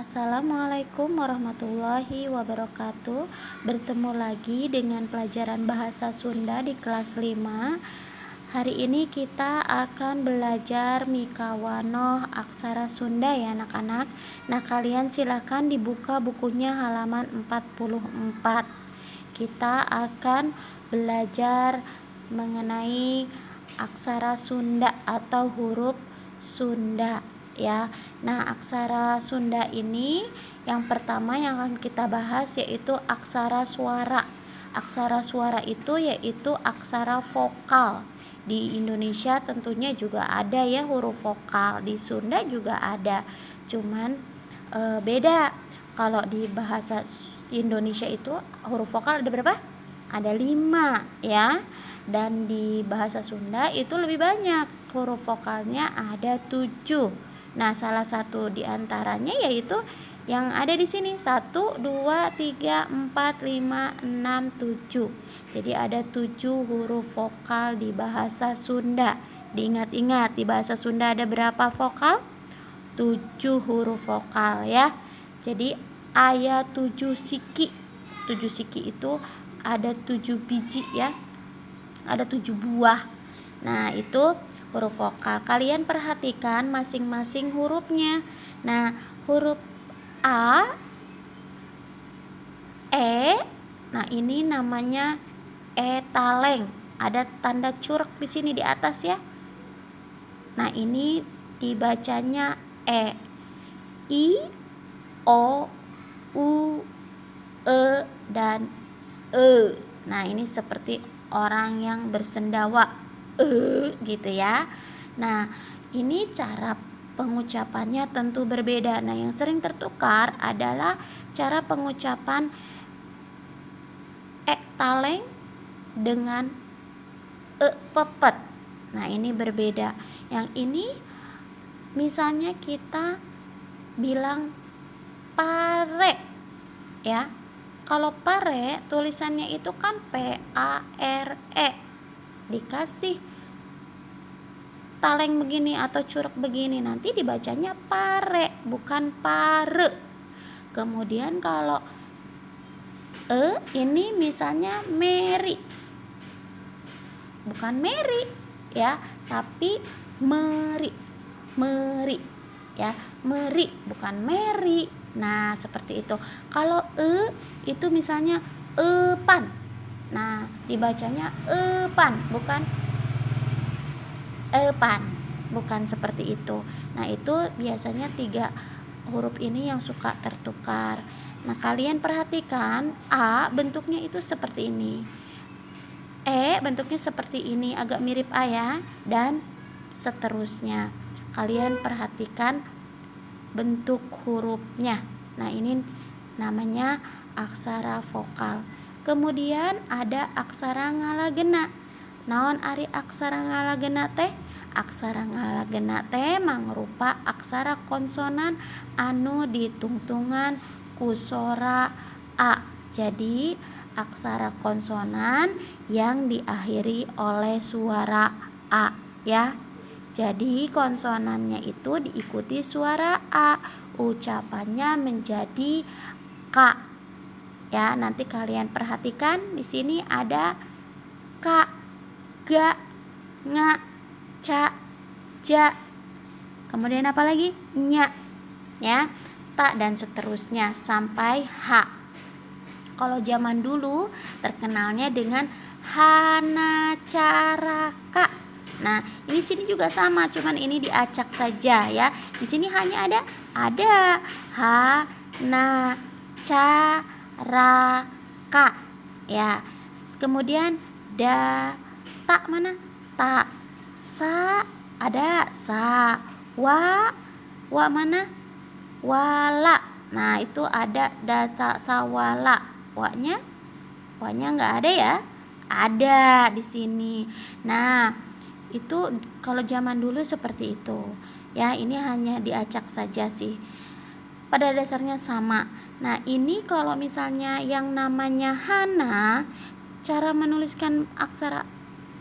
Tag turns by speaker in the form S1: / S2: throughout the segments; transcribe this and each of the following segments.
S1: Assalamualaikum warahmatullahi wabarakatuh. Bertemu lagi dengan pelajaran bahasa Sunda di kelas 5. Hari ini kita akan belajar Mikawanoh aksara Sunda ya anak-anak. Nah, kalian silakan dibuka bukunya halaman 44. Kita akan belajar mengenai aksara Sunda atau huruf Sunda ya. Nah, aksara Sunda ini yang pertama yang akan kita bahas yaitu aksara suara. Aksara suara itu yaitu aksara vokal. Di Indonesia tentunya juga ada ya huruf vokal, di Sunda juga ada. Cuman beda. Kalau di bahasa Indonesia itu huruf vokal ada berapa? Ada 5 ya. Dan di bahasa Sunda itu lebih banyak. Huruf vokalnya ada 7. Nah, salah satu di antaranya yaitu yang ada di sini 1, 2, 3, 4, 5, 6, 7. Jadi ada 7 huruf vokal di bahasa Sunda. Diingat-ingat, di bahasa Sunda ada berapa vokal? 7 huruf vokal ya. Jadi ada 7 siki. 7 siki itu ada 7 biji ya. Ada 7 buah. Nah, itu huruf vokal. Kalian perhatikan masing-masing hurufnya. Nah, huruf A, E. Nah, ini namanya taleng. Ada tanda curug di sini di atas ya. Nah, ini dibacanya E. I, O, U, E, dan E. Nah, ini seperti orang yang bersendawa gitu ya. Nah, ini cara pengucapannya tentu berbeda. Nah, yang sering tertukar adalah cara pengucapan taleng dengan pepet. Nah, ini berbeda. Yang ini misalnya kita bilang pare ya. Kalau pare tulisannya itu kan P-A-R-E. Dikasih taleng begini atau curug begini, nanti dibacanya pare, bukan pare. Kemudian kalau ini misalnya Mary, bukan Mary ya, tapi meri, meri ya, meri bukan Mary. Nah, seperti itu. Kalau itu misalnya epan. Nah, dibacanya epan, bukan epan, bukan seperti itu. Nah, itu biasanya 3 huruf ini yang suka tertukar. Nah, kalian perhatikan A bentuknya itu seperti ini. E bentuknya seperti ini, agak mirip A ya, dan seterusnya. Kalian perhatikan bentuk hurufnya. Nah, ini namanya aksara vokal. Kemudian ada aksara ngalagena. Naon ari aksara ngalagena teh? Aksara ngalagena teh mangrupa aksara konsonan anu ditungtungan ku sora A. Jadi aksara konsonan yang diakhiri oleh suara A ya. Jadi konsonannya itu diikuti suara A, ucapannya menjadi K. Ya, nanti kalian perhatikan di sini ada K, Ga, Nga, Ca, Ja. Kemudian apa lagi? Nya. Ya, Ta dan seterusnya sampai H. Kalau zaman dulu terkenalnya dengan Hanacaraka. Nah, ini sini juga sama, cuman ini diacak saja ya. Di sini hanya ada ha na ca ra ka ya. Kemudian da ta mana? Ta. Sa ada sa. Wa mana? Wala. Nah, itu ada da sa wala. Wanya enggak ada ya? Ada di sini. Nah, itu kalau zaman dulu seperti itu ya. Ini hanya diacak saja sih, pada dasarnya sama. Nah, ini kalau misalnya yang namanya Hana, cara menuliskan aksara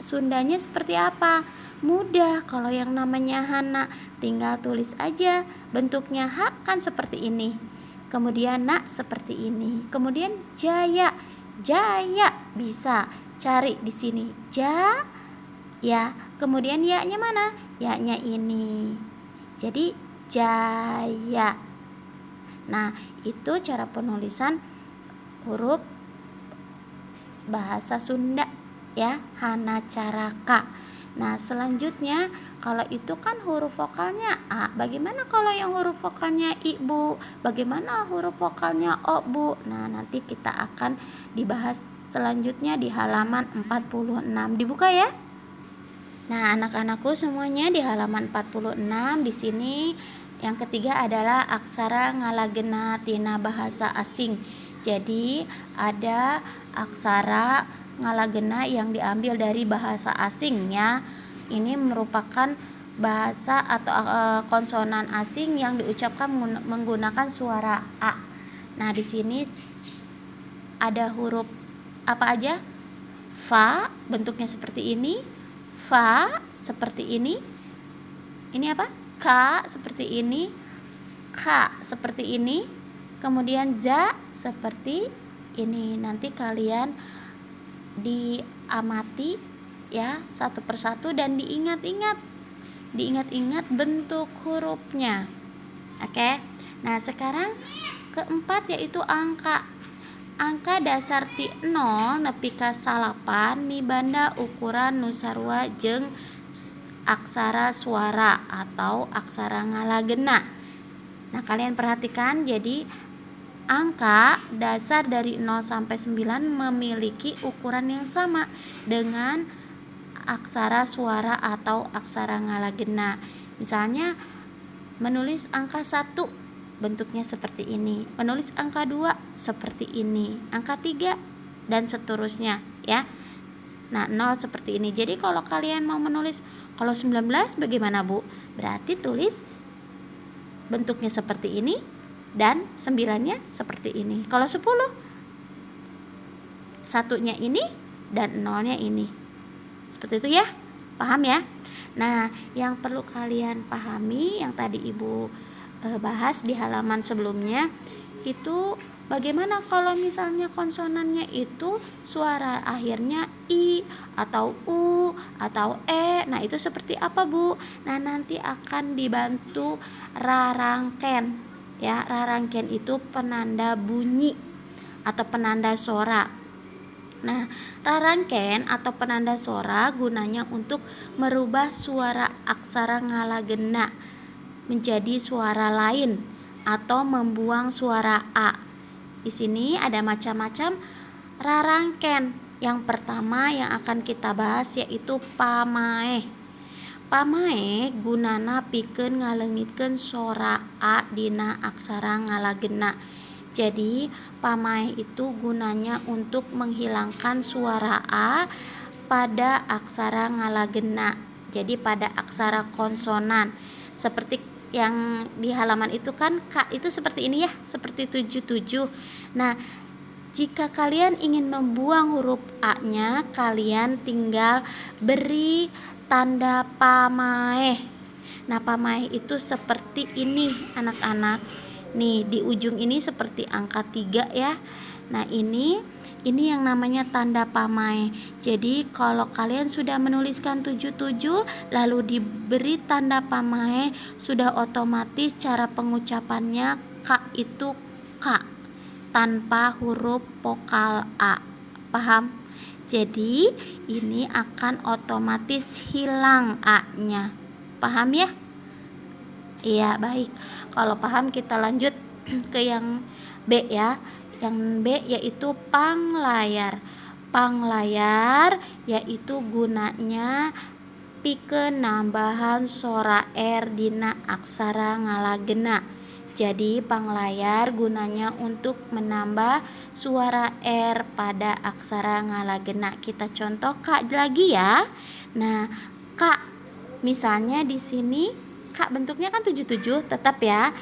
S1: Sundanya seperti apa? Mudah, kalau yang namanya Hana tinggal tulis aja. Bentuknya H kan seperti ini. Kemudian Na seperti ini. Kemudian Jaya. Jaya bisa cari di sini. Ya. Kemudian ya-nya mana? Ya-nya ini. Jadi Jaya. Nah, itu cara penulisan huruf bahasa Sunda ya, Hana Caraka. Nah, selanjutnya kalau itu kan huruf vokalnya A. Bagaimana kalau yang huruf vokalnya I, Bu? Bagaimana huruf vokalnya O, Bu? Nah, nanti kita akan dibahas selanjutnya di halaman 46. Dibuka ya. Nah, anak-anakku semuanya di halaman 46 di sini yang ketiga adalah aksara ngalagena tina bahasa asing. Jadi, ada aksara ngalagena yang diambil dari bahasa asing ya. Ini merupakan bahasa atau konsonan asing yang diucapkan menggunakan suara A. Nah, di sini ada huruf apa aja? Fa, bentuknya seperti ini. Fa seperti ini. Ini apa? Ka seperti ini. Ka seperti ini. Kemudian za seperti ini. Nanti kalian diamati ya satu persatu dan diingat-ingat bentuk hurufnya. Oke. Nah, sekarang keempat yaitu angka. Angka dasar ti 0 nepi ka 8 mibanda ukuran nu sarua jeung aksara suara atau aksara ngalagena. Nah, kalian perhatikan, jadi angka dasar dari 0 sampai 9 memiliki ukuran yang sama dengan aksara suara atau aksara ngalagena. Misalnya menulis angka 1 bentuknya seperti ini, menulis angka 2 seperti ini, angka 3 dan seterusnya ya. Nah, 0 seperti ini. Jadi kalau kalian mau menulis kalau 19 bagaimana, Bu? Berarti tulis bentuknya seperti ini dan 9-nya seperti ini. Kalau 10 satunya ini dan 0-nya ini. Seperti itu ya. Paham ya? Nah, yang perlu kalian pahami yang tadi Ibu bahas di halaman sebelumnya itu bagaimana kalau misalnya konsonannya itu suara akhirnya I atau U atau E. Nah, itu seperti apa, Bu? Nah, nanti akan dibantu rarangken ya. Rarangken itu penanda bunyi atau penanda suara. Nah, rarangken atau penanda suara gunanya untuk merubah suara aksara ngalagena menjadi suara lain atau membuang suara A. Di sini ada macam-macam rarangken. Yang pertama yang akan kita bahas yaitu pamaeh. Pamaeh gunana pikeun ngaleungitkeun suara A dina aksara ngalagena. Jadi, pamaeh itu gunanya untuk menghilangkan suara A pada aksara ngalagena. Jadi pada aksara konsonan. Seperti yang di halaman itu kan K itu seperti ini ya, seperti 77. Nah, jika kalian ingin membuang huruf A-nya, kalian tinggal beri tanda pamaeh. Nah, pamaeh itu seperti ini anak-anak. Nih, di ujung ini seperti angka 3 ya. Nah, ini yang namanya tanda pamaeh. Jadi kalau kalian sudah menuliskan 77 lalu diberi tanda pamaeh, sudah otomatis cara pengucapannya K itu K tanpa huruf vokal A. Paham? Jadi ini akan otomatis hilang A-nya. Paham ya? Iya, baik. Kalau paham kita lanjut ke yang B ya. Yang B yaitu panglayar. Panglayar yaitu gunanya pikeun nambahan sora R dina aksara ngalagena. Jadi panglayar gunanya untuk menambah suara R pada aksara ngalagena. Kita contoh K lagi ya. Nah, K misalnya di sini K bentuknya kan 77 tetap ya.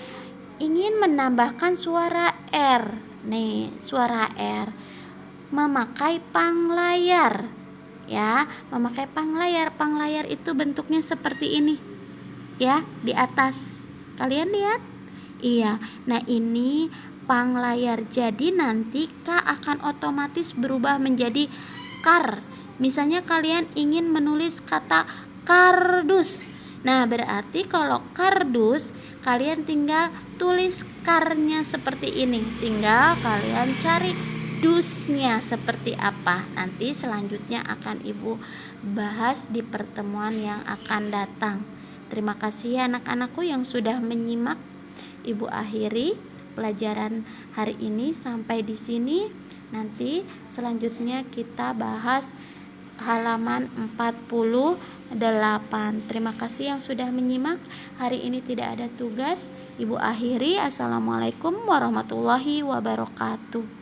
S1: Ingin menambahkan suara R. Nih, suara R memakai panglayar ya, memakai panglayar. Panglayar itu bentuknya seperti ini ya, di atas. Kalian lihat? Iya. Nah, ini panglayar. Jadi nanti K akan otomatis berubah menjadi kar. Misalnya kalian ingin menulis kata kardus. Nah, berarti kalau kardus, kalian tinggal tulis karnya seperti ini. Tinggal kalian cari dusnya seperti apa. Nanti selanjutnya akan Ibu bahas di pertemuan yang akan datang. Terima kasih ya anak-anakku yang sudah menyimak. Ibu akhiri pelajaran hari ini sampai di sini. Nanti selanjutnya kita bahas halaman 48. Terima kasih yang sudah menyimak. Hari ini tidak ada tugas. Ibu akhiri. Assalamualaikum warahmatullahi wabarakatuh.